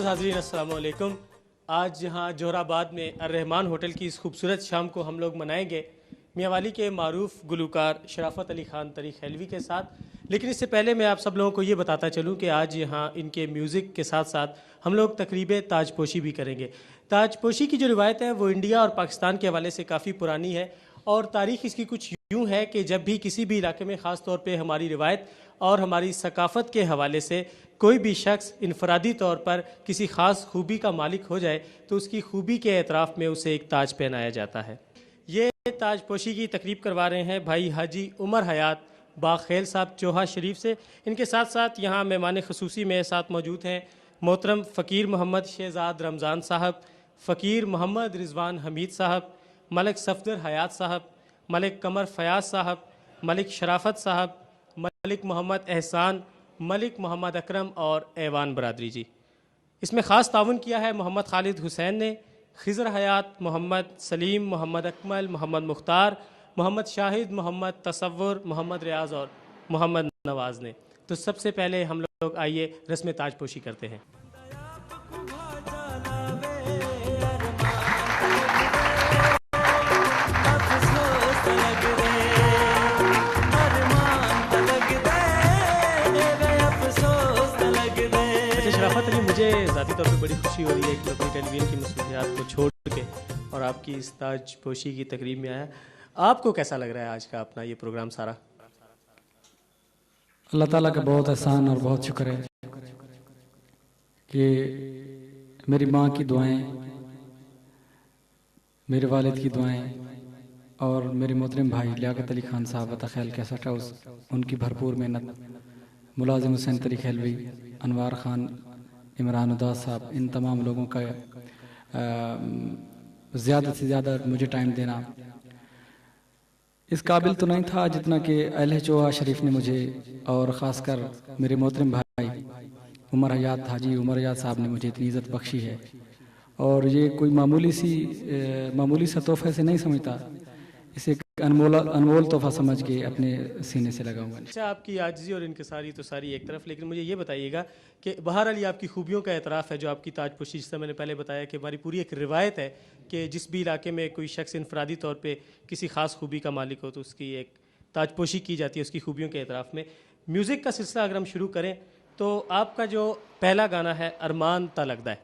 नाज़रीन अस्सलाम वालेकुम। आज यहाँ जोहराबाद में अर्रहमान होटल की इस खूबसूरत शाम को हम लोग मनाएंगे मियांवाली के मारूफ गुलूकार शराफत अली ख़ान तरी खैलवी के साथ। लेकिन इससे पहले मैं आप सब लोगों को ये बताता चलूँ कि आज यहाँ इनके म्यूज़िक के साथ साथ हम लोग तकरीब ताजपोशी भी करेंगे। ताजपोशी की जो रिवायत है वो इंडिया और पाकिस्तान के हवाले से काफ़ी पुरानी है और तारीख़ इसकी कुछ यूँ है कि जब भी किसी भी इलाके में ख़ास तौर पे हमारी रिवायत और हमारी सकाफ़त के हवाले से कोई भी शख्स इनफरादी तौर पर किसी ख़ास खूबी का मालिक हो जाए तो उसकी खूबी के एतराफ़ में उसे एक ताज पहनाया जाता है। ये ताजपोशी की तकरीब करवा रहे हैं भाई हाजी उमर हयात बाखेल साहब चोहा शरीफ से। इनके साथ साथ यहाँ मेहमान खसूसी में साथ मौजूद हैं मोहतरम फ़कीर मोहम्मद शहजाद रमज़ान साहब, फ़कीर मोहम्मद रिजवान हमीद साहब, मलिक सफदर हयात साहब, मलिक कमर फयाज साहब, मलिक शराफत साहब, मलिक मोहम्मद एहसान, मलिक मोहम्मद अकरम और ऐवान बरादरी जी। इसमें ख़ास ताउन किया है मोहम्मद खालिद हुसैन ने, खिज़र हयात, मोहम्मद सलीम, मोहम्मद अकमल, मोहम्मद मुख्तार, मोहम्मद शाहिद, मोहम्मद तसव्वुर, मोहम्मद रियाज और मोहम्मद नवाज़ ने। तो सबसे पहले हम लोग आइए रस्म ताजपोशी करते हैं। शराफत अली, मुझे ज़ाती तौर पे बड़ी खुशी हो रही है कि अपनी टेलीविज़न की मसरूफियात को छोड़ के और आपकी इस ताजपोशी की तकरीब में आया। आपको कैसा लग रहा है आज का अपना ये प्रोग्राम सारा? अल्लाह ताला का बहुत एहसान और बहुत शुक्र है कि मेरी माँ की दुआएं, मेरे वालिद की दुआएं और मेरे मोहतरम भाई लियाकत अली खान साहब ख़ैल कैसेट हाउस, उनकी भरपूर मेहनत, मुलाजिम हुसैन तरी खैलवी, अनवार ख़ान, इमरान उदास साहब, इन तमाम लोगों का ज़्यादा से ज़्यादा मुझे टाइम देना इस काबिल तो नहीं था जितना कि अहले चोहा शरीफ ने मुझे और ख़ासकर मेरे मोहतरम भाई उमर हयात, हाजी उमर हयात साहब ने मुझे इतनी इज़्ज़त बख्शी है। और ये कोई मामूली सा तोहफे से नहीं समझता, इसे अनमोल तोहफा समझ के अपने सीने से लगाऊंगा। अच्छा, आपकी आजिज़ी और इनकिसारी तो सारी एक तरफ, लेकिन मुझे ये बताइएगा कि बहरहाल ये आपकी खूबियों का एतराफ़ है जो आपकी ताजपोशी, जिससे मैंने पहले बताया कि हमारी पूरी एक रिवायत है कि जिस भी इलाके में कोई शख्स इनफरादी तौर पे किसी ख़ास खूबी का मालिक हो तो उसकी एक ताजपोशी की जाती है उसकी खूबियों के एतराफ़ में। म्यूज़िक का सिलसिला अगर हम शुरू करें तो आपका जो पहला गाना है अरमान ता लगदा है,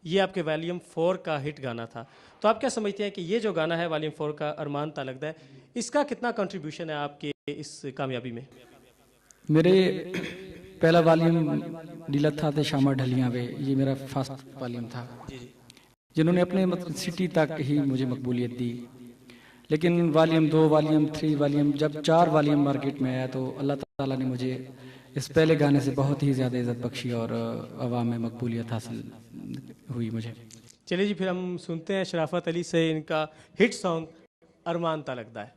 ये आपके वॉल्यूम 4 का हिट गाना था। तो आप क्या समझते हैं कि ये जो गाना है वॉल्यूम 4 का अरमान ता लगदा है, इसका कितना कंट्रीब्यूशन है आपके इस कामयाबी में? मेरे पहला वॉल्यूम नीला था ते शामा ढलियाँ वे, ये मेरा फर्स्ट वॉल्यूम था जिन्होंने अपने मतलब सिटी तक ही मुझे मकबूलियत दी। लेकिन वॉल्यूम 2, वॉल्यूम 3, वॉल्यूम जब 4 वॉल्यूम मार्केट में आया तो अल्लाह ताला ने मुझे इस पहले गाने से बहुत ही ज़्यादा इज़्ज़त बख्शी और अवाम में मकबूलियत हासिल हुई मुझे। चलिए जी, फिर हम सुनते हैं शराफत अली से इनका हिट सॉन्ग अरमान ता लगदा है।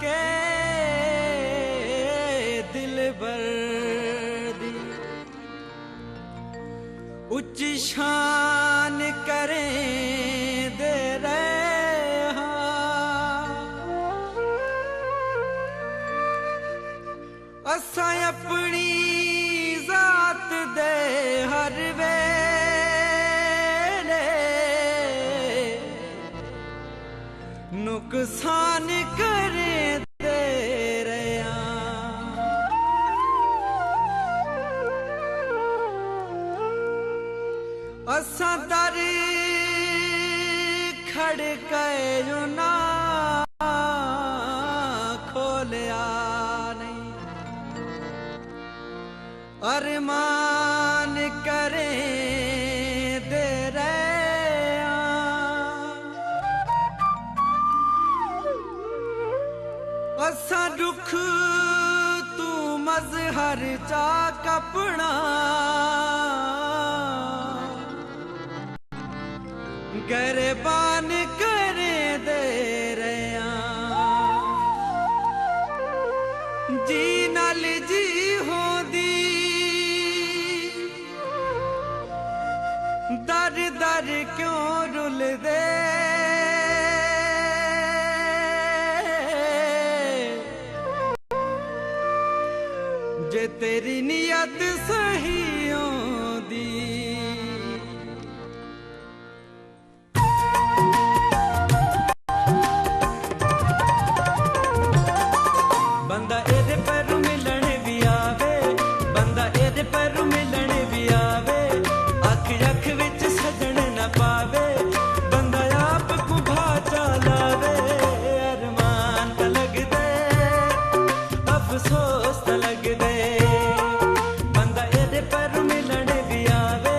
के दिल बर्दी उच्च शान करें दे रहे असां अपनी जात दे हर वेले नुकसान करे दे रहा असां दर खड़काए जो ना खोलिया नहीं अरमान करे दे रहा असा दुख तू मजहर चा कपड़ा गरबान करे दे रहा जी नाल जी होंदी दर दर क्यों रुल दे जे तेरी नियत सही होंदी बंदा एदे पैरू मिलन भी आवे बंदा एदे पैरू मिलन भी आवे अख अख विच सजन न पावे बंदा आप को भाचा लावे अरमान त लग दे अफसोस त लग दे बंदा एदे पैरू मिलन भी आवे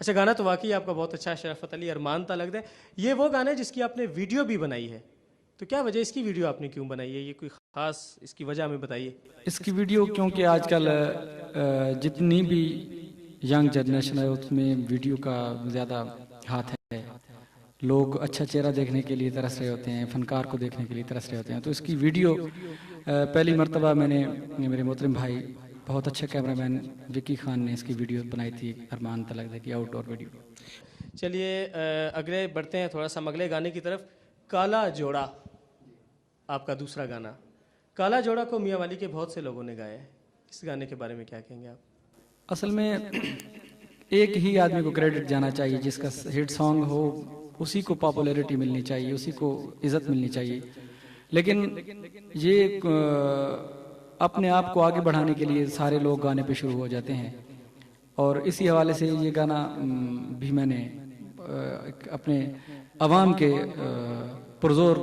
अच्छा, गाना तो वाकई आपका बहुत अच्छा है, शराफत अली अरमान ता लगता है। ये वो गाना है जिसकी आपने वीडियो भी बनाई है, तो क्या वजह इसकी वीडियो आपने क्यों बनाई है? ये कोई ख़ास इसकी वजह हमें बताइए। इसकी वीडियो क्योंकि आजकल जितनी भी यंग जनरेशन है उसमें वीडियो का ज़्यादा हाथ है। लोग अच्छा चेहरा देखने के लिए तरस रहे होते हैं, फनकार को देखने के लिए तरस रहे होते हैं। तो इसकी वीडियो पहली मर्तबा मैंने, मेरे मोहतरम भाई बहुत अच्छा कैमरामैन विक्की खान ने इसकी वीडियो बनाई थी, अरमान तलक की आउटडोर वीडियो। चलिए अगले बढ़ते हैं थोड़ा सा अगले गाने की तरफ। काला जोड़ा आपका दूसरा गाना। काला जोड़ा को मियाँ वाली के बहुत से लोगों ने गाया है, इस गाने के बारे में क्या कहेंगे आप? असल में एक ही आदमी को क्रेडिट जाना चाहिए, जिसका हिट सॉन्ग हो उसी को पॉपुलैरिटी मिलनी चाहिए, उसी को इज्जत मिलनी चाहिए। लेकिन ये अपने आप को आगे बढ़ाने के लिए सारे लोग गाने पे शुरू हो जाते हैं, और इसी हवाले से ये गाना भी मैंने अपने अवाम के पुरजोर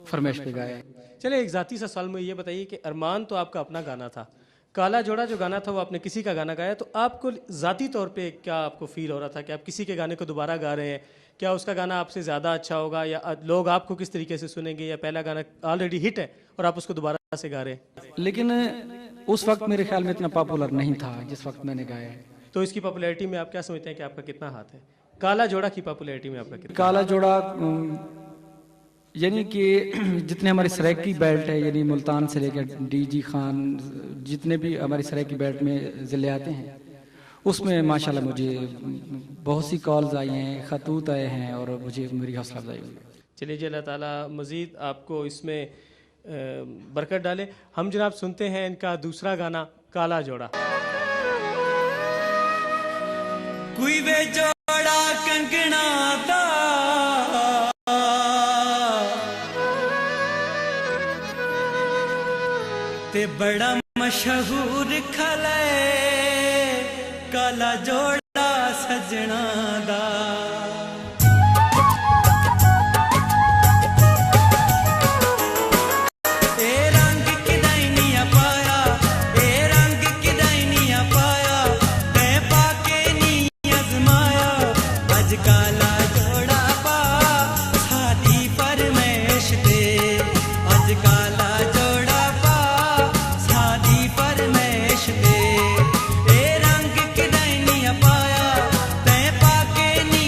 फरमाइश पे गाया। चलिए एक ज़ाती सा सवाल में ये बताइए कि अरमान तो आपका अपना गाना था, काला जोड़ा जो गाना था वो आपने किसी का गाना गाया, तो आपको ज़ाती तौर पे क्या आपको फील हो रहा था कि आप किसी के गाने को दोबारा गा रहे हैं? क्या उसका गाना आपसे ज़्यादा अच्छा होगा, या लोग आपको किस तरीके से सुनेंगे, या पहला गाना ऑलरेडी हिट है और आप उसको दोबारा से गा रहे हैं? लेकिन उस वक्त मेरे ख्याल में इतना पॉपुलर नहीं था जिस वक्त मैंने गाया है। तो इसकी पॉपुलैरिटी में आप क्या समझते हैं कि आपका कितना हाथ है? काला जोड़ा की पॉपुलैरिटी में आपका कितना? काला जोड़ा यानी कि जितने हमारी सराइकी बेल्ट है, यानी मुल्तान से लेकर डीजी खान, जितने भी हमारी सराइकी बेल्ट में ज़िले आते हैं, उसमें माशाल्लाह मुझे बहुत सी कॉल्स आई हैं, खतूत आए हैं, और मुझे मेरी हौसला अफजाई हुई है। चलिए जी, अल्लाह ताला मज़ीद आपको इसमें बरकत डाले। हम जनाब सुनते हैं इनका दूसरा गाना काला जोड़ा। कोई वे जोड़ा कंगना दा ते बड़ा मशहूर खले, काला जोड़ा सजना दा। काला जोड़ा पा शादी परमेश दे, अज काला जोड़ा पा शादी परमेश दे। ए रंग किदाई नहीं पाया तै पाके नी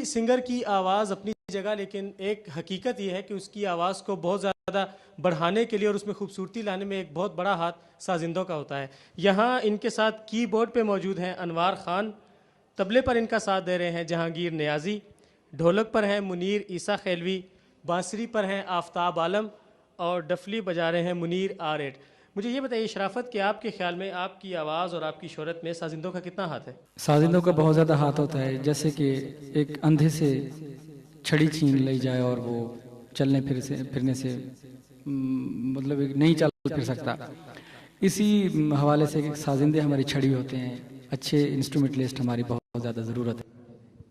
सिंगर की आवाज़ अपनी जगह, लेकिन एक हकीकत ये है कि उसकी आवाज़ को बहुत ज़्यादा बढ़ाने के लिए और उसमें खूबसूरती लाने में एक बहुत बड़ा हाथ साजिंदों का होता है। यहाँ इनके साथ कीबोर्ड पे मौजूद हैं अनवार ख़ान, तबले पर इनका साथ दे रहे हैं जहांगीर नियाज़ी, ढोलक पर हैं मुनीर ईसा खैलवी, बांसुरी पर हैं आफताब आलम और डफली बजा रहे हैं मुनीर आर8। मुझे ये बताइए शराफत कि आपके ख्याल में आपकी आवाज़ और आपकी शोहरत में साजिंदों का कितना हाथ है? साजिंदों का बहुत ज़्यादा हाथ होता है। जैसे कि एक अंधे से छड़ी छीन ली जाए और वो चलने फिरने से मतलब एक नहीं चल फिर सकता, इसी हवाले से साजिंदे हमारी छड़ी होते हैं। अच्छे इंस्ट्रूमेंटलिस्ट हमारी बहुत ज़्यादा ज़रूरत है।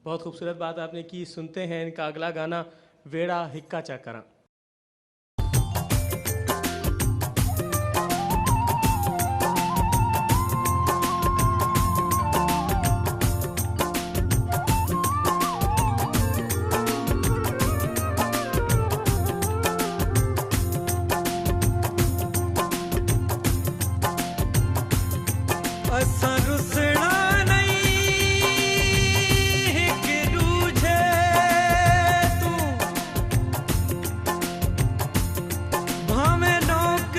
बहुत खूबसूरत बात आपने की। सुनते हैं इनका अगला गाना वेड़ा हिक्का चाकरा। असां रुसना नहीं कि रूझे तू भाਵੇਂ नोक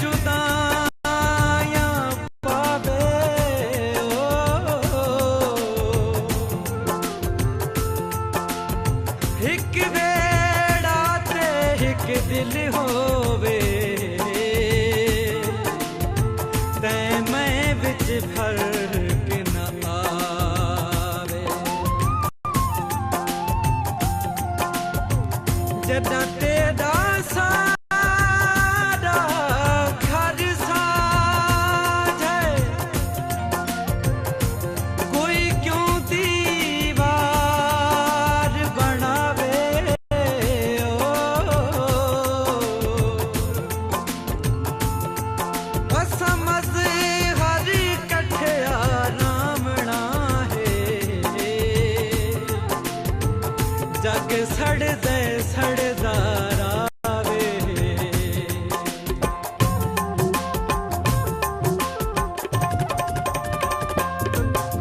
जुदाया पावे हिक वेड़ा ते हिक दिल होवे फर्क न आवे जदा तेरा सारा घर साझ है कोई क्यों दीवार बनावे समझ जग सड़दे सड़दा रावे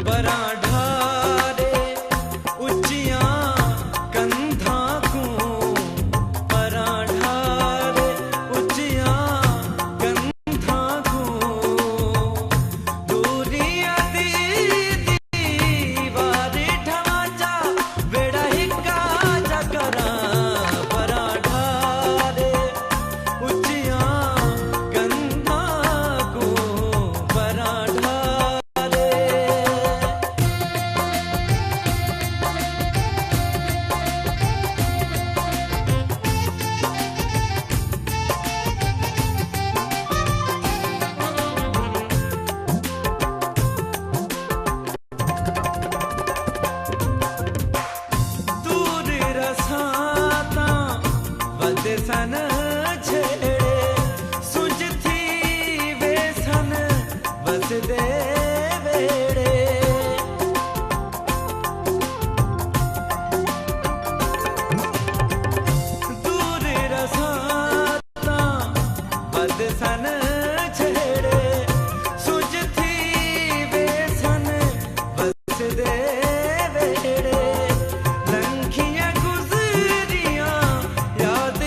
बरां ढारे उच्चियां कंधां को बरां ढारे उच्चियां कंधां को दूरियां दी दीवार ढांचा वेड़ा हिक्का सन छेड़े सुझ थी वे सन बस दे वेड़े दूर रसाता बद सन छेड़े सुझ थी वे सन बस दे वेड़े लंघियां गुजरियां याद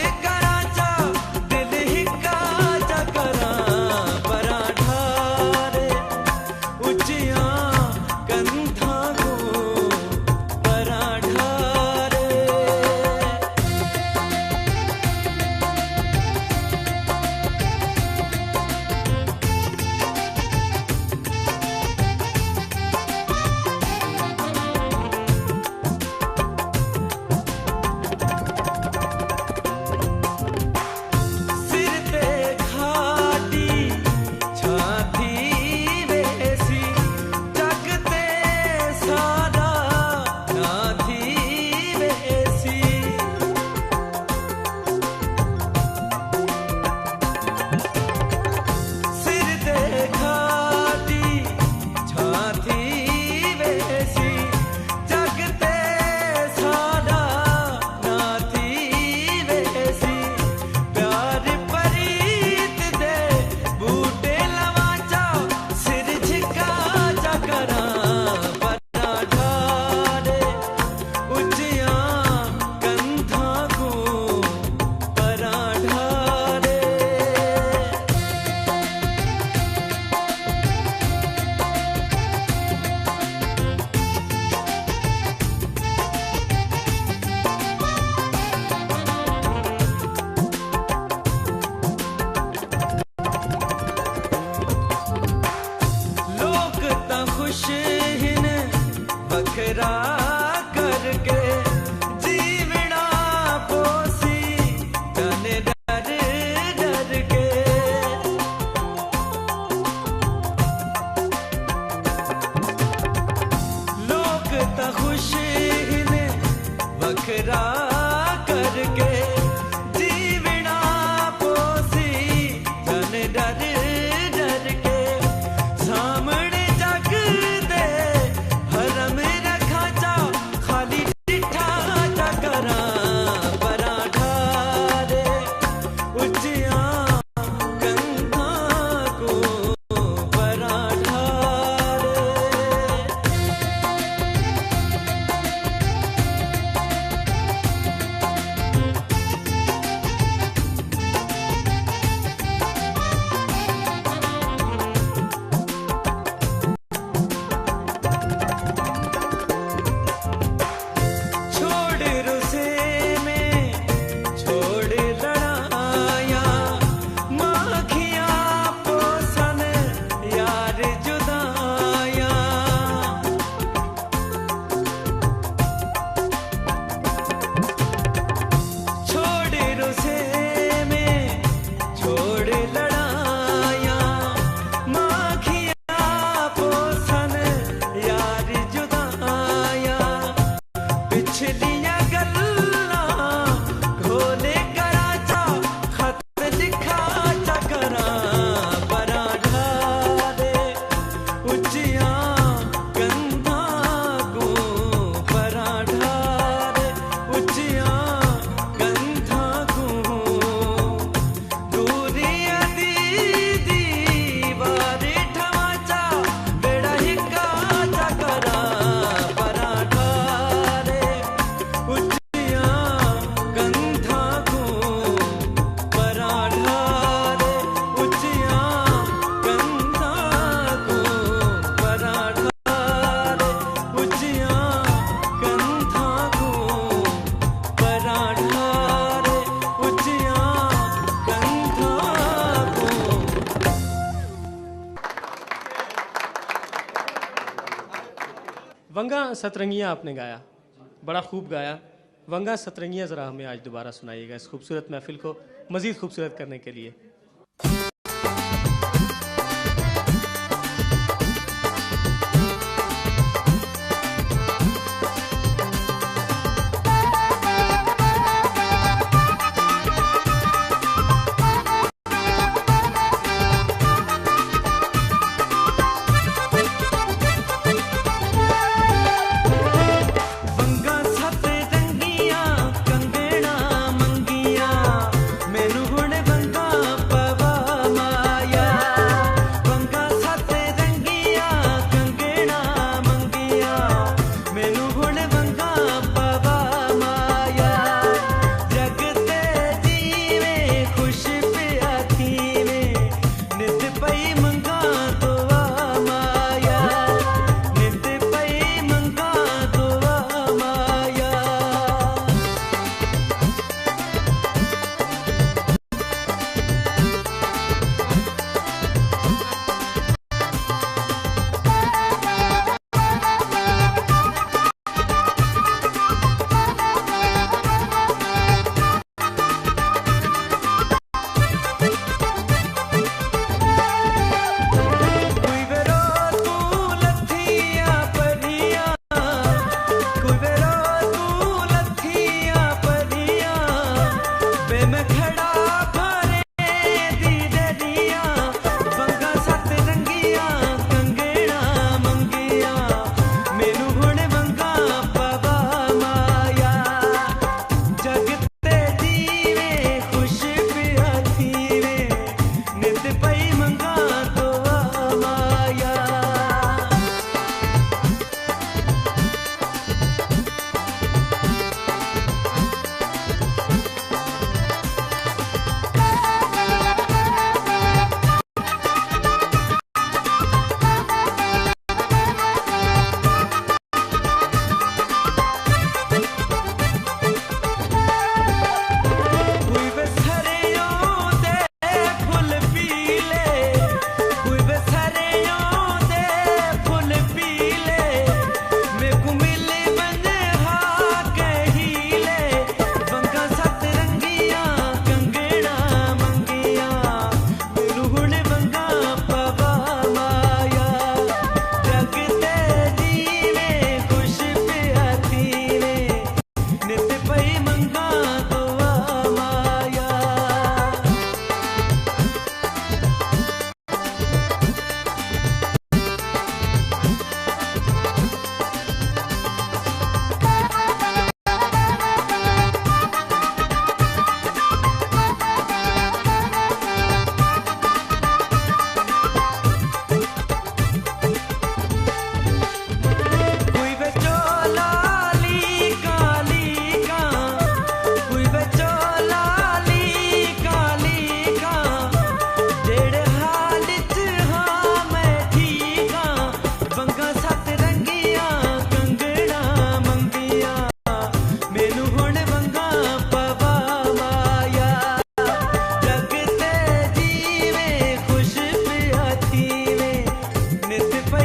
खुश हिन बखरा करके जीवना पोसी जाने डर डर के लोग तो खुश हिन बखरा करके जीवना पोसी जाने डर डर के सामने जग दे हरम रखा जा खाली डिठा जा करा पराठा रे उचिया कंधा को पराठा रे छोड़ रुसे में छोड़ लड़ाया माखिया पोसन यार जुदाया छोड़ रुसे में छोड़ लड़ाया माखिया पोसन यार जुदाया पिछलियां गल्ला खोले करा जा खत लिखा जा करा पराठा रे उचिया कंधा को पराठा रे उचिया कंधा को दूरिया दीदी बारे ठवाचा बेड़ा हिक्का जा करा पराठा रे उचिया कंधा को पराठा रे उचिया कंधा को पराठा रे उचिया कंधा को पराठा रे उचिया कंधा को वंगा सतरंगियाँ आपने गाया, बड़ा खूब गाया। वंगा सतरंगियाँ ज़रा हमें आज दोबारा सुनाइएगा इस खूबसूरत महफिल को मज़ीद खूबसूरत करने के लिए। वंगा सतरंगियां कंगना मंगिया मैनू हुण वंगा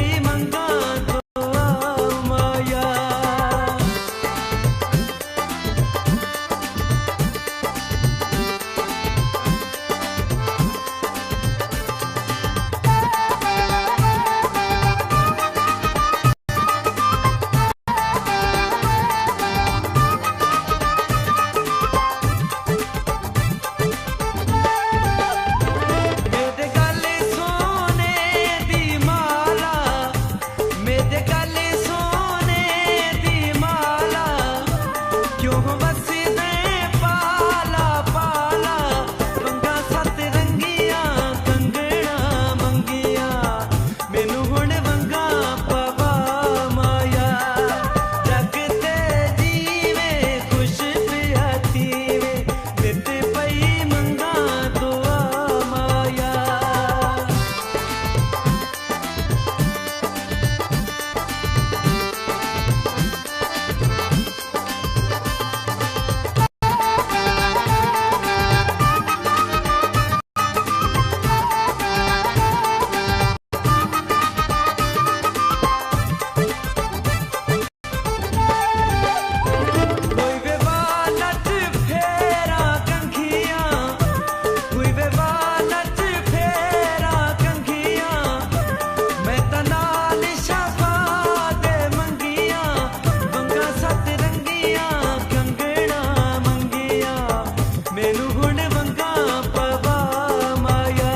पई मंगा दुआ माया। मेरे गले सोने दी माला, मेरे गले सोने दी माला, क्यों वसदे पाला पाला, वंगा सत रंगियां कंगना मंगिया, मैनू हुण वंगा पवा माया। जग ते जीवे खुश पिया थीवे, नित पई मंगा दुआ माया। कोई बेवालत फेरा कंघियां, कोई बेवालत फेरा कंघियां, मैं तनाल शफा दे मंगियां, वंगा सत रंगियां कंगना मंगिया, मैनू हुण वंगा पवा माया।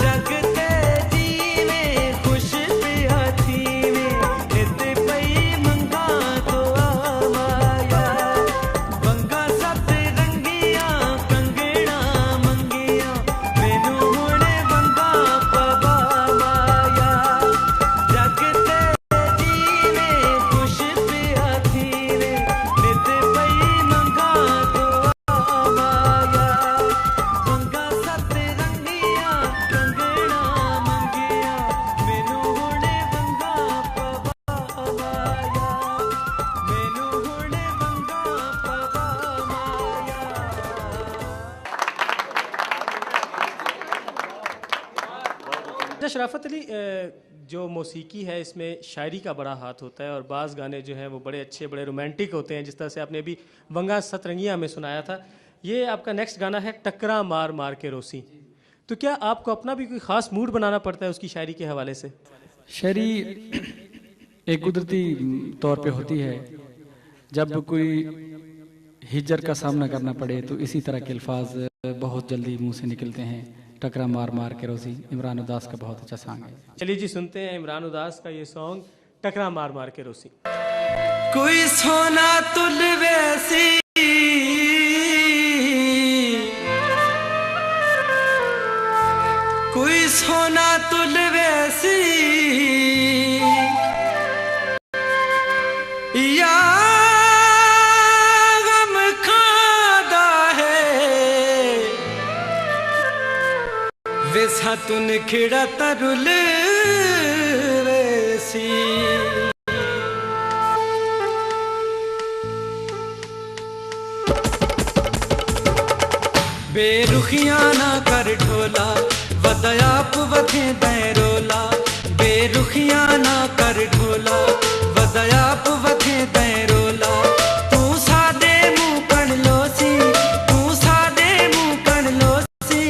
जग ते जीवे खुश पिया थीवे, नित पई मंगा दुआ माया। वंगा सत रंगियां कंगना मंगिया, मैनू हुण वंगा पवा माया। जग ते जीवे खुश पिया थीवे, नित पई मंगा दुआ माया। वंगा सत रंगियां कंगना मंगिया, मैनू हुण वंगा पवा माया। मैनू हुण वंगा पवा माया। अच्छा शराफत अली, जो मौसीकी है इसमें शायरी का बड़ा हाथ होता है और बाज़ गाने जो हैं वो बड़े अच्छे बड़े रोमांटिक होते हैं, जिस तरह से आपने अभी वंगा सतरंगिया में सुनाया था। ये आपका नेक्स्ट गाना है टकरा मार मार के रोसी। तो क्या आपको अपना भी कोई ख़ास मूड बनाना पड़ता है उसकी शायरी के हवाले से? शायरी एक कुदरती तौर पे होती है। जब कोई हिजर का सामना करना पड़े तो इसी तरह के अल्फाज बहुत जल्दी मुंह से निकलते हैं। टकरा मार मार के रोजी इमरान उदास का बहुत अच्छा सॉन्ग है। चलिए जी सुनते हैं इमरान उदास का ये सॉन्ग टकरा मार मार के रोसी। कोई सोना तुल वैसी, कोई सोना तुल वैसी, या गम खादा है, वैसा तुन खिड़ा तरुल वैसी। बेरुखियां ना कर ढोला, वदयाप वधे दैरोला। बेरुखियां ना कर ढोला, वदयाप वधे दैरोला। तू सादे मुंह कण लोसी, तू सादे मुंह कण लोसी,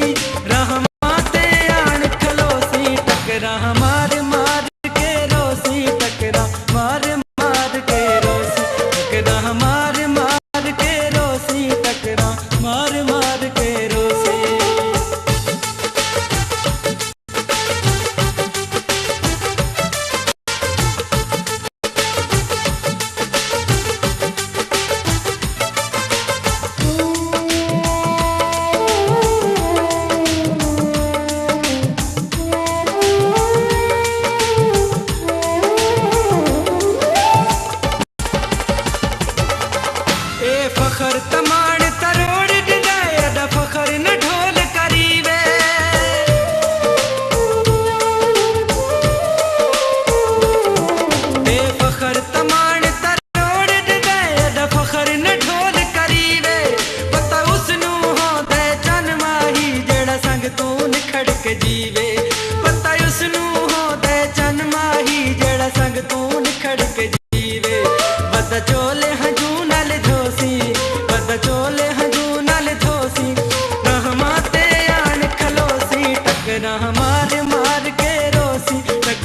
रहमा ते आण खलोसी। टकरा मार मार के रोसी, टकरा मार मार के रोसी, टकरा मार मार के रोसी, टकरा मार मार के रोसी।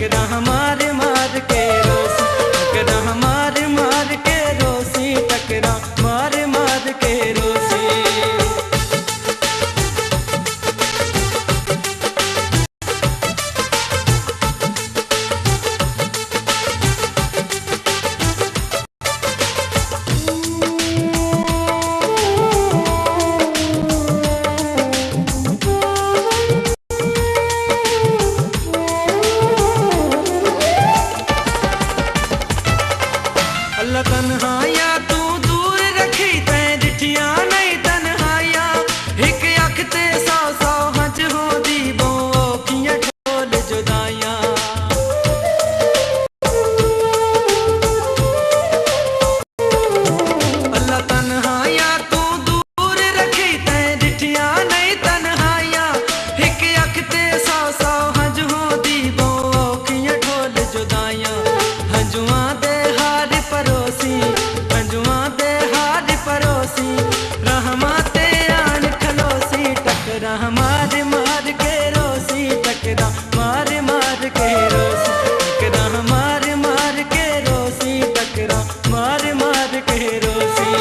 टकरा मार मार के रोसी, टकरा मार मार के रोसी, टकरा मार मार के रोसी। अल्लाह तन्हाइया तू दूर रखी तैं डिठिया नहीं तन्हाइया, एक अख ते सौ सौ हंच होंदी बो औखियां ढोल जुदाइयां। अल्लाह तन्हाइया तू दूर रखी तैं डिठिया नहीं तन्हाइया, एक अख ते सौ सौ हंच होंदी बो औखियां ढोल जुदाइयां। हंजुआं दे हार परोसी, हंजुआं दे हार परोसी, रहमा ते आन खलोसी, टकरा मार मार के रोसी, टकरा मार मार के रोसी, टकरा मार मार के रोसी, टकरा मार मार के रोसी।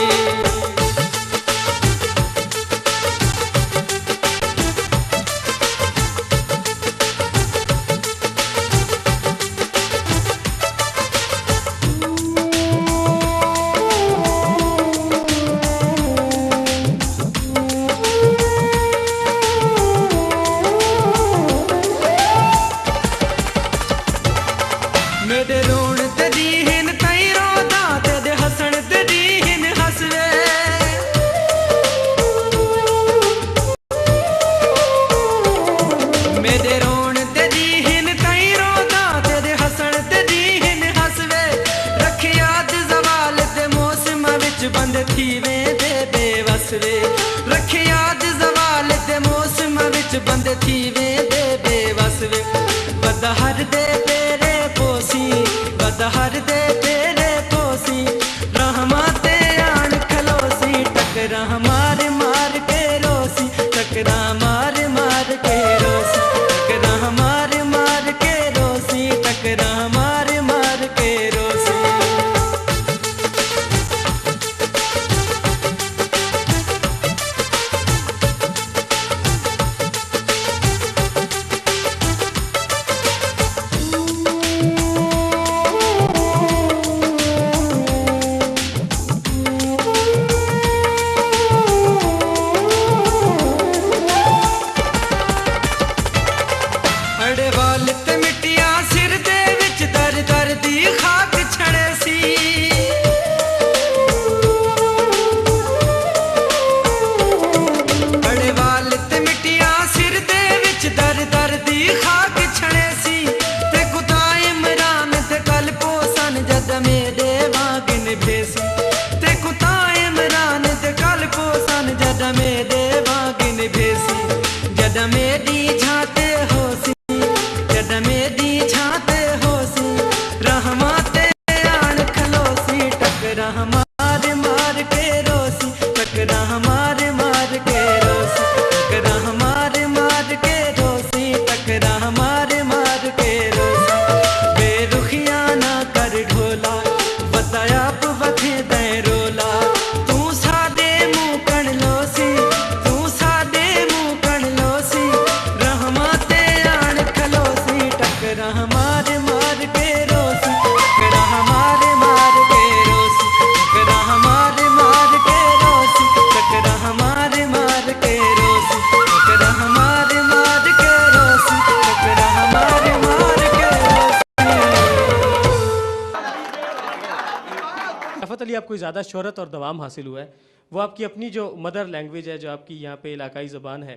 मेरे रोण ते दीन तई रोदा, तेरे हसन ते दीन हसवे। मेरे रोण ते दीन तई रोदा, तेरे हसन ते दीन हसवे। रख याद जवाल ते मौसम विच बंद थी वेंदे बेवस वे, रख याद जवाल ते मौसम विच बंद थी वेंदे बेवस वे। बदहर दे तेरे पोसी, बदहर दे तेरे पोसी, रहमा ते आन खलोसी, टकरा मार मार के रोसी, टकरा मार मार के रोसी, टकरा मार मार के रोसी, टकरा मार मार के रोसी। अड़े वाल ते मिट्टिया सिर दे विच दर दर दी खाक छड़े सी। अड़े वाल ते मिट्टिया सिर दे विच दर दर दी खाक छड़े सी। ते कुता इमरान ते कल पोसन जद मेरे वागिन भेसी, ते कुता इमरान ते कल पोसन जद मेरे वागिन भेसी। जद मेरी झाते होसी, जद मेरी झाते होसी, रहमा ते आन खलोसी, टकरा मार मार के रोसी, टकरा मार मार के रोसी, टकरा मार मार के रोसी, टकरा मार मार के रोसी। बेरुखिया ना कर ढोला, बताया वथे दे रोला, तू सादे मुंह कण लोसी, तू सादे मुंह कण लोसी, रहमा ते आन खलोसी, टकरा मार मार के रोसी, टकरा मार मार के रोसी, टकरा मार मार के रोसी, टकरा मार मार के रोसी, टकरा मार मार के रोसी, टकरा मार मार के रोसी। शराफत अली, आपको ज़्यादा शोहरत और दवाम हासिल हुआ है, वो आपकी अपनी जो मदर लैंग्वेज है, जो आपकी यहाँ पे इलाकाई ज़बान है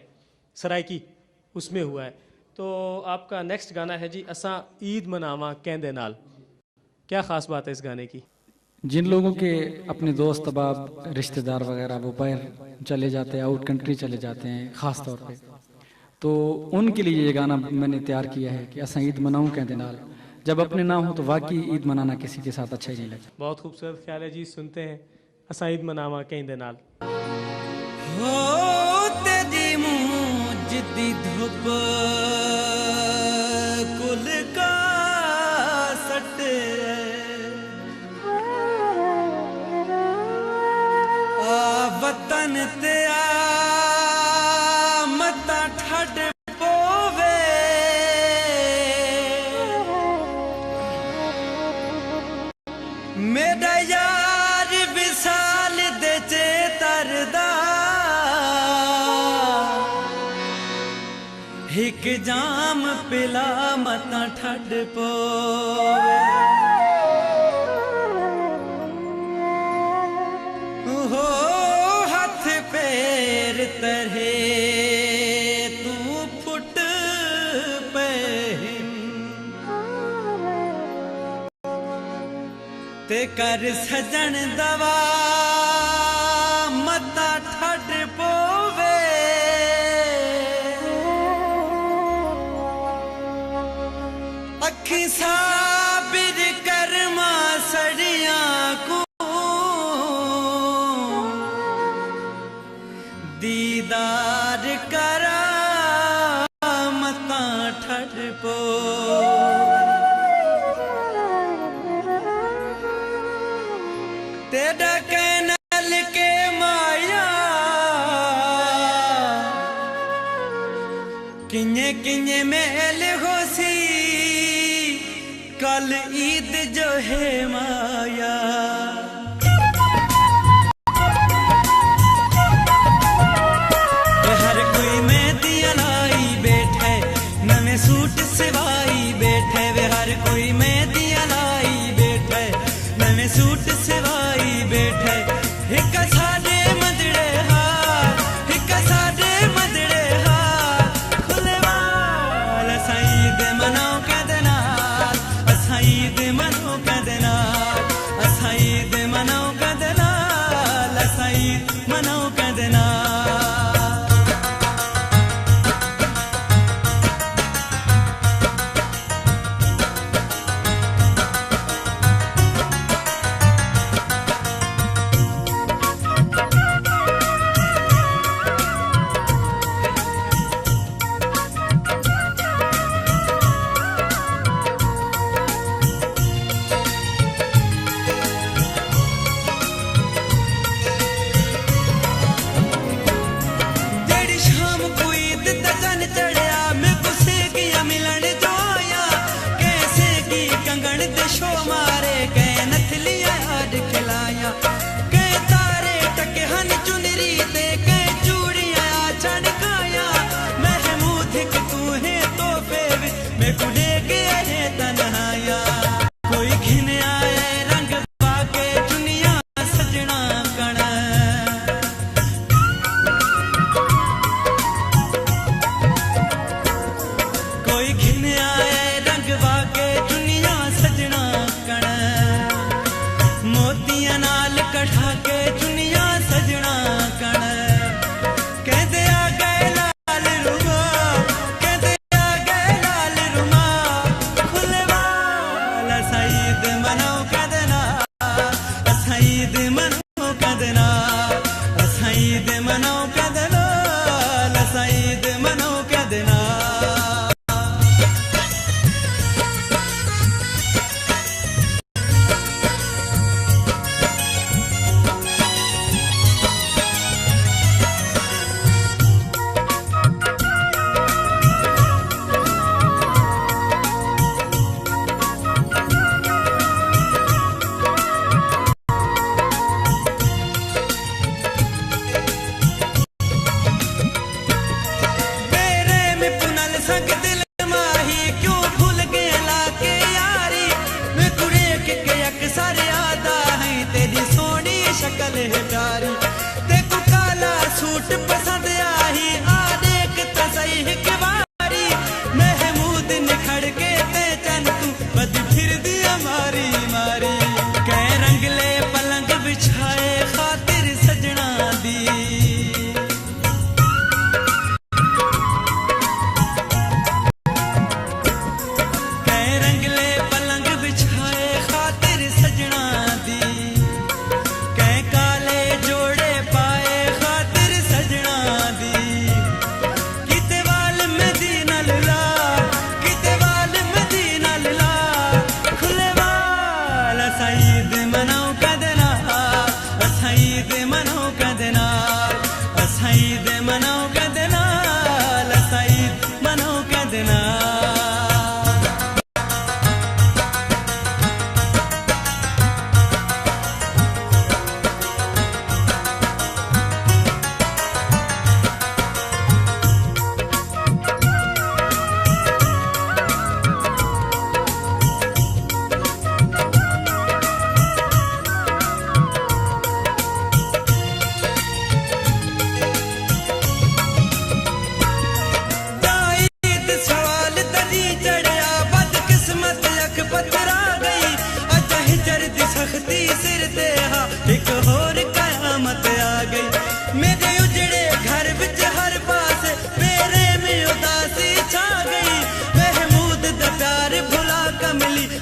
सराइकी, उसमें हुआ है। तो आपका नेक्स्ट गाना है जी असा ईद मनावा कहंदे नाल। क्या ख़ास बात है इस गाने की? जिन लोगों के अपने दोस्त अहबाब रिश्तेदार वगैरह वो बाहर चले जाते हैं, आउट कंट्री चले जाते हैं ख़ास तौर पे, तो उनके लिए ये गाना मैंने तैयार किया है कि असा ईद मनाऊँ कहंदे नाल। जब अपने ना हो तो वाकई ईद मनाना किसी के साथ अच्छा ही नहीं लगता। बहुत खूबसूरत ख्याल है जी, सुनते हैं असा ईद मनावा कहंदे नाल। हो तेरी मुंह जिद्दी धुप कुल का मेरा यार विसाल दे चेतरदा हिक जाम पिला मता ठड पोवे हो हथ पैर तरहे तू फुट पहन ते कर सजन दवा मता ठड पोवे अखी साबिर कर्मा सड़िया को दीदार करा मता ठड पो तेरा कैनल के माया किन्ने किन्ने मेल होसी कल ईद जो है माया हर कोई मेहंदी लाई बैठे नवे सूट सिवाई बैठे वे हर कोई मेहंदी लाई बैठे नवे सूट सिवाई बैठे हिक साडे मदड़े हार हिक साडे मदड़े हार खुले वाल सईद मनाओ कदना सईद मनाओ कदना सईद मनाओ कदना सईद मनाओ कदना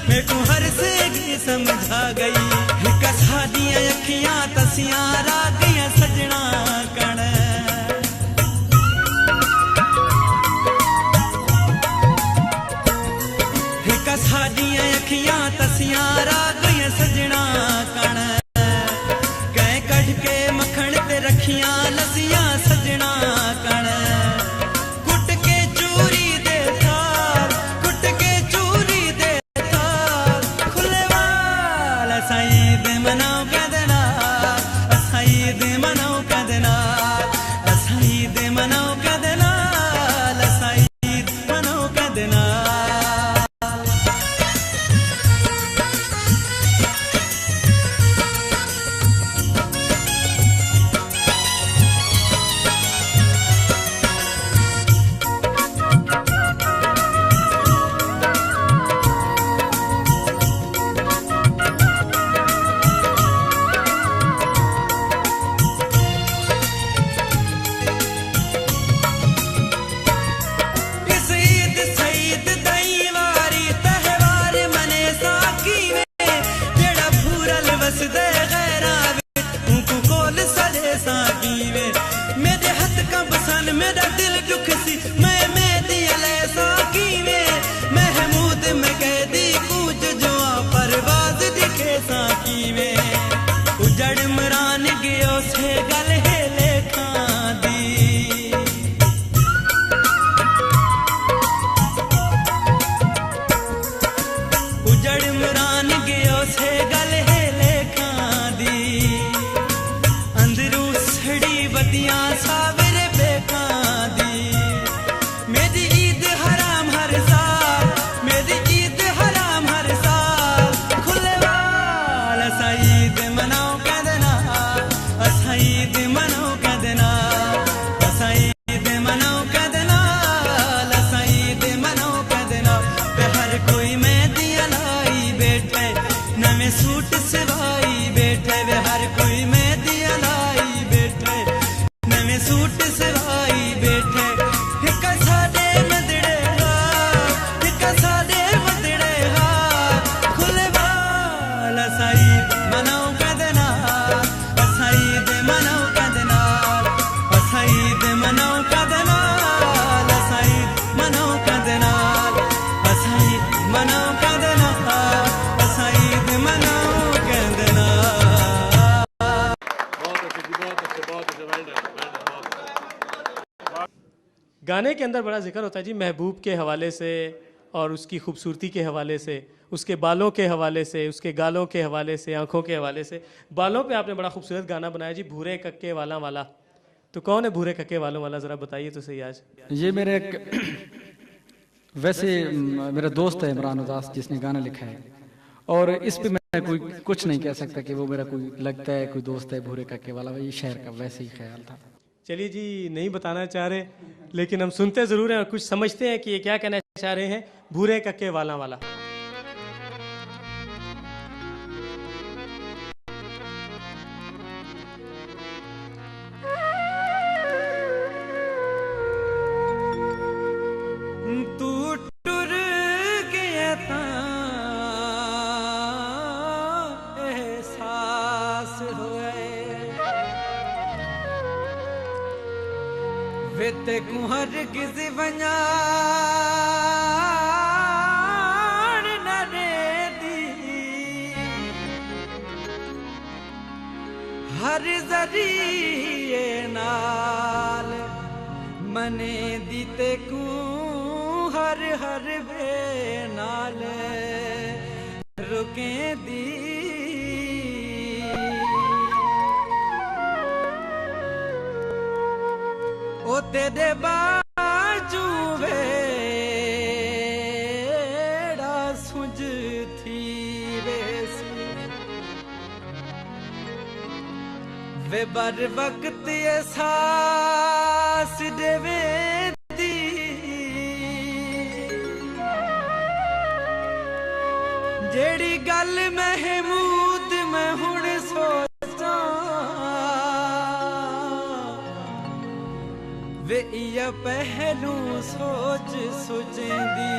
मैं को हर से की समझा गई कसा दिया अखियां तसियां रा गया सजना कण कसा दिया अखियां तसियां रा गया सजना कण कै कढ़ के मखण ते रखियां लसियां सजना कण कुट के चूरी दे थाल कुट के चूरी दे थाल खुले वाल असाई दे मनाओ कदना असाई दे मनाओ कदना असाई दे मनाओ कदना असाई दे मनाओ कदना गाने के अंदर बड़ा जिक्र होता है जी महबूब के हवाले से और उसकी खूबसूरती के हवाले से, उसके बालों के हवाले से, उसके गालों के हवाले से, आंखों के हवाले से। बालों पे आपने बड़ा खूबसूरत गाना बनाया जी, भूरे कक्के वाला वाला। तो कौन है भूरे कक्के वालों वाला, ज़रा बताइए तो सही आज। ये मेरे वैसे मेरा दोस्त है इमरान उदास जिसने गाना लिखा है, और इस पे मैं कोई कुछ नहीं कह सकता कि वो मेरा कोई लगता है कोई दोस्त है भूरे कक्के वाला। ये शहर का वैसे ही ख्याल था। चलिए जी, नहीं बताना चाह रहे लेकिन हम सुनते ज़रूर हैं और कुछ समझते हैं कि ये क्या कहना चाह रहे हैं। भूरे कक्के वाला वाला। तू टुर गया ता एहसास होए वे ते कुहर किसी वंजा हर जरिए नाल मने दीते को हर हर वे नाल रुके दी ओ तेरे बाजू वेड़ा सुझ थी वेसी वे बर वक्त एहसास देवे दी जेड़ी गल महमूद मैं हुण सोचा वे इया पहलू सोच सुझेंदी।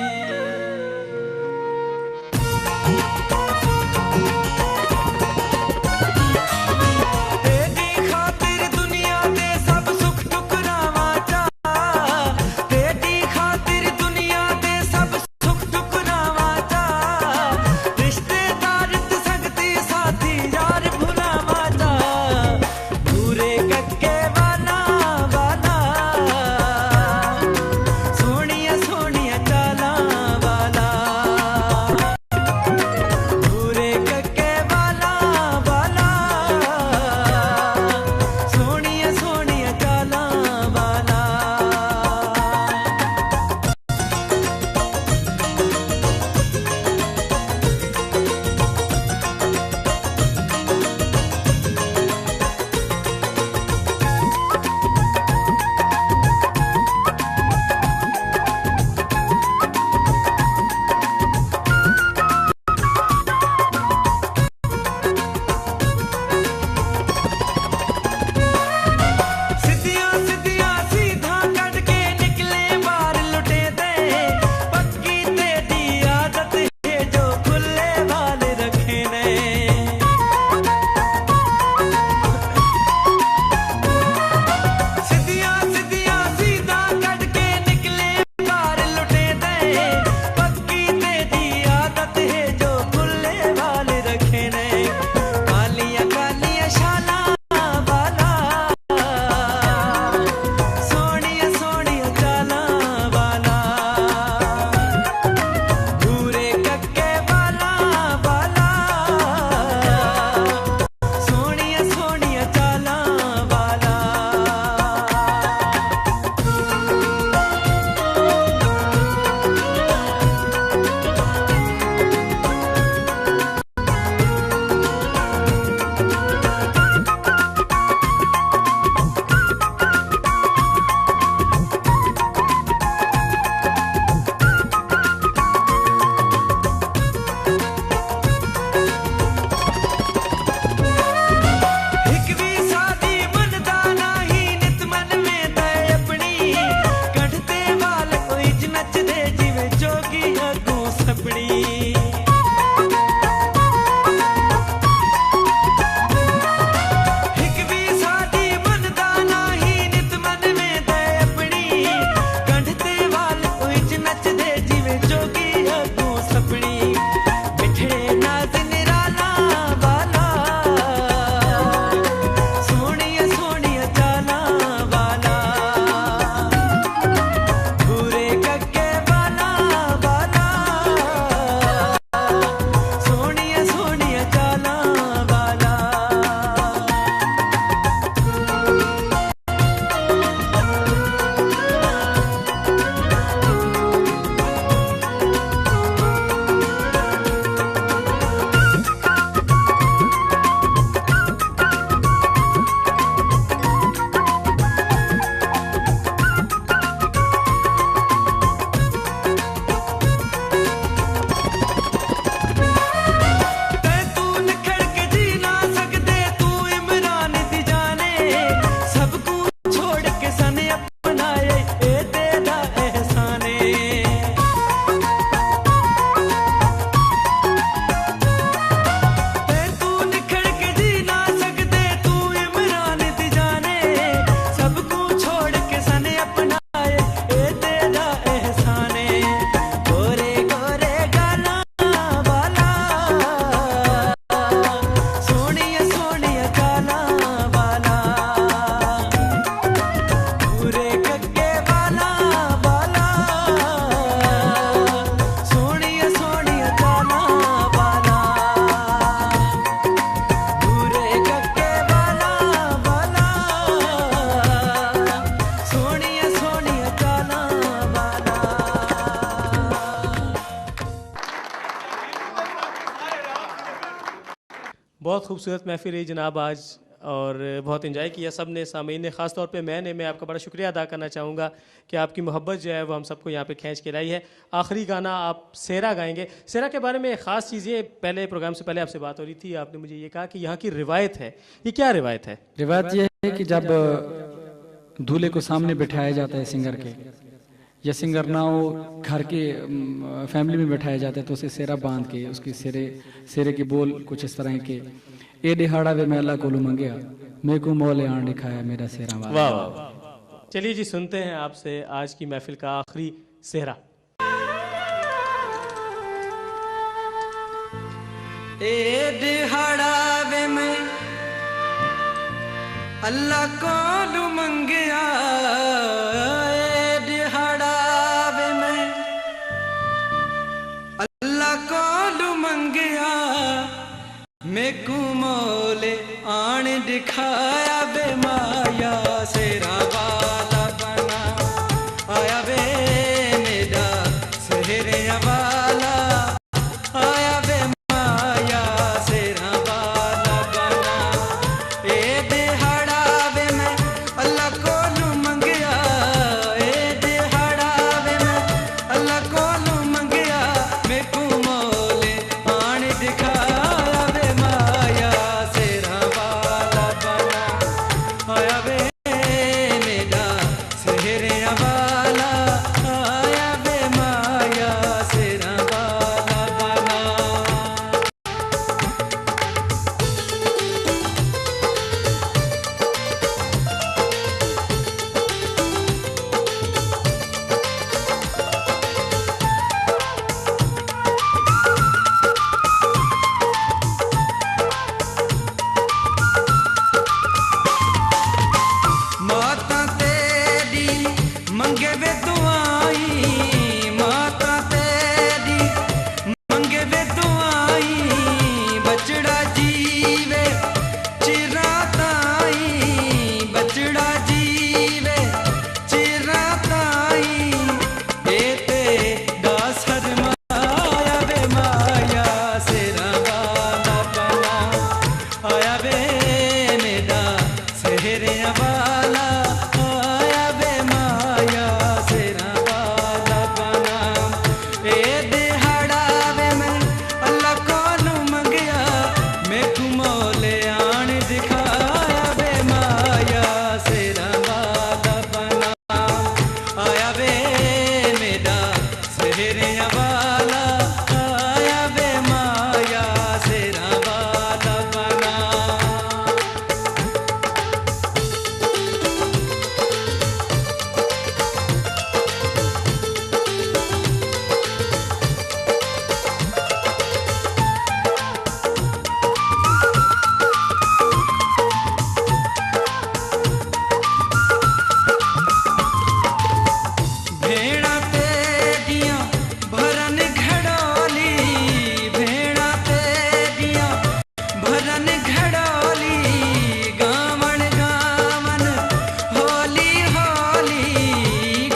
बहुत खूबसूरत महफिल रही जनाब आज, और बहुत इन्जॉय किया सब ने, सामीन ने, ख़ास तौर पे मैं आपका बड़ा शुक्रिया अदा करना चाहूँगा कि आपकी मोहब्बत जो है वो हम सबको यहाँ पे खींच के लाई है। आखिरी गाना आप सेरा गाएंगे। सेरा के बारे में ख़ास चीज़ें, पहले प्रोग्राम से पहले आपसे बात हो रही थी, आपने मुझे ये कहा कि यहाँ की रिवायत है, ये क्या रिवायत है? रिवायत ये है कि जब दूल्हे को सामने बिठाया जाता है सिंगर के, या सिंगरना हो घर के फैमिली में बैठाया जाता है तो उसे सेरा बांध के उसकी सेरे के बोल कुछ इस तरह के, ए दिहाड़ा वे मैं अल्लाह कोलू मंगया मेरे को मौले आन दिखाया मेरा सेरा वाला। वाह वाह। चलिए जी सुनते हैं आपसे आज की महफिल का आखिरी सेहरा। ए दिहाड़ा वे मैं अल्लाह कोलू मंगया, ए दिहाड़ा वे मैं अल्लाह कोलू मंगया मेकू मोले आन दिखाया बे माया सेरा वाला बना आया बे मेरा सेहरे वाला आया बे माया सेरा वाला बना। ए दिहाड़ा वे मैं अल्लाह कोलू मंगया, ए दिहाड़ा वे मैं अल्लाह कोलू मंगया मेकू मोले आन दिखाया बे माया सेरा वाला बना आया बे मेरा सेहरे वाला आया बे माया सेरा वाला बना। माता तेरी मंगे वे दुआई, माता तेरी मंगे वे दुआई बचड़ा जीवे चिरा ताई, बचड़ा जीवे चिरा ताई ए ते दासर माया बे माया सेरा वाला बना आया बे मेरा सेहरे वाला आया बे माया सेरा वाला बना। ए दिहाड़ा वे मैं अल्लाह कोलू मंगया मेकू मोले आन दिखाया बे माया सेरा वाला बना आया बे मेरा सेहरे वाला आया बे माया सेरा वाला बना। भेड़ा तेरियां भरन घड़ोली, भेड़ा तेरियां भरन घड़ोली गावन गावन होली होली,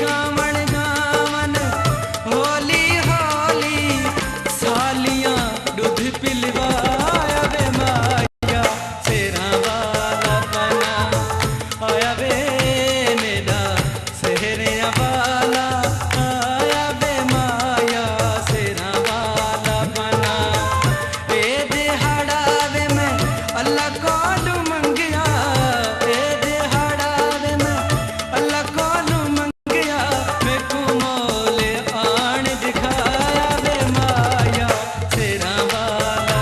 गावन गावन होली होली सालियां दूध पिलवाया बे माया सेरा वाला बना आया बे मेरा सेहरे वाला आया बे माया सेरा वाला बना। ए दिहाड़ा वे मैं अल्लाह कोलू मंगया, ए दिहाड़ा वे मैं अल्लाह कोलू मंगया मेकू मोले आन दिखाया बे माया सेरा वाला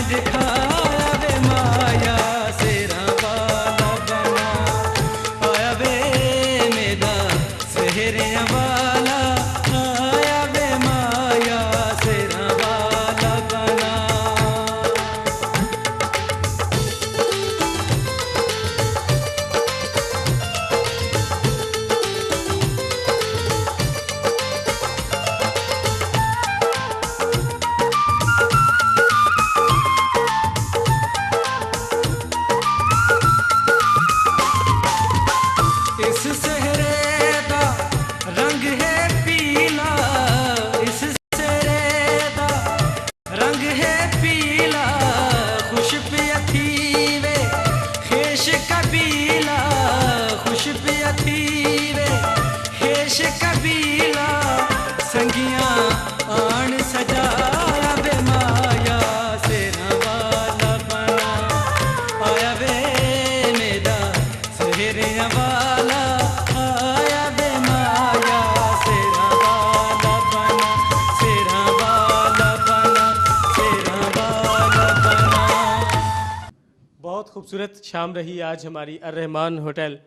दिखाया वे माया सेरा वाला बना आया वे मेरा सेहरिया वाला आया वे माया सेरा वाला बना इस सहरे दा रंग है पीला इस सहरे दा रंग है पीला खुश पियथी वे खेश कबीला खुश पियथी वे खेश कबीला संगियां आन सजाया वे माया सेरा वाला बना आया वे मेरा सेहरिया वाला आया वे माया सेरा वाला बना सेरा वाला बना सेरा वाला बना। बहुत खूबसूरत शाम रही आज हमारी अर्रहमान होटल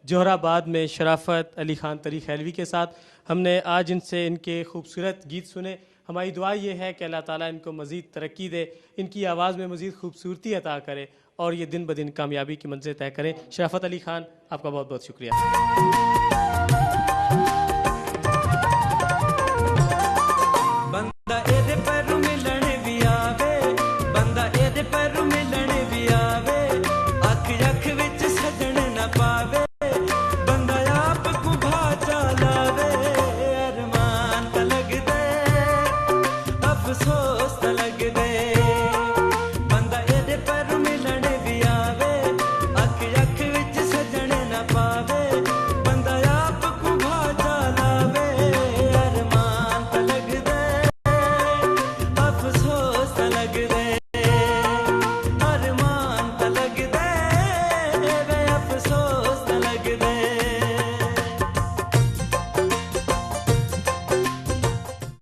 जोहराबाद में शराफत अली खान तरीख हैलवी के साथ। हमने आज इनसे इनके खूबसूरत गीत सुने। हमारी दुआ ये है कि अल्लाह ताला इनको मज़ीद तरक्की दे, इनकी आवाज़ में मज़ीद खूबसूरती अता करे और ये दिन ब दिन कामयाबी की मंजिल तय करें। शराफत अली खान, आपका बहुत बहुत शुक्रिया। बंदा एदे पैरों मिलन भी आवे बंदा एदे पैरों मिलन भी आवे अख अख विच सजन न पावे बंदा आप को भाचा लावे अरमान त लग दे अफसोस त लग दे बंदा एदे पैरों मिलन भी आवे अख अख विच सजन न पावे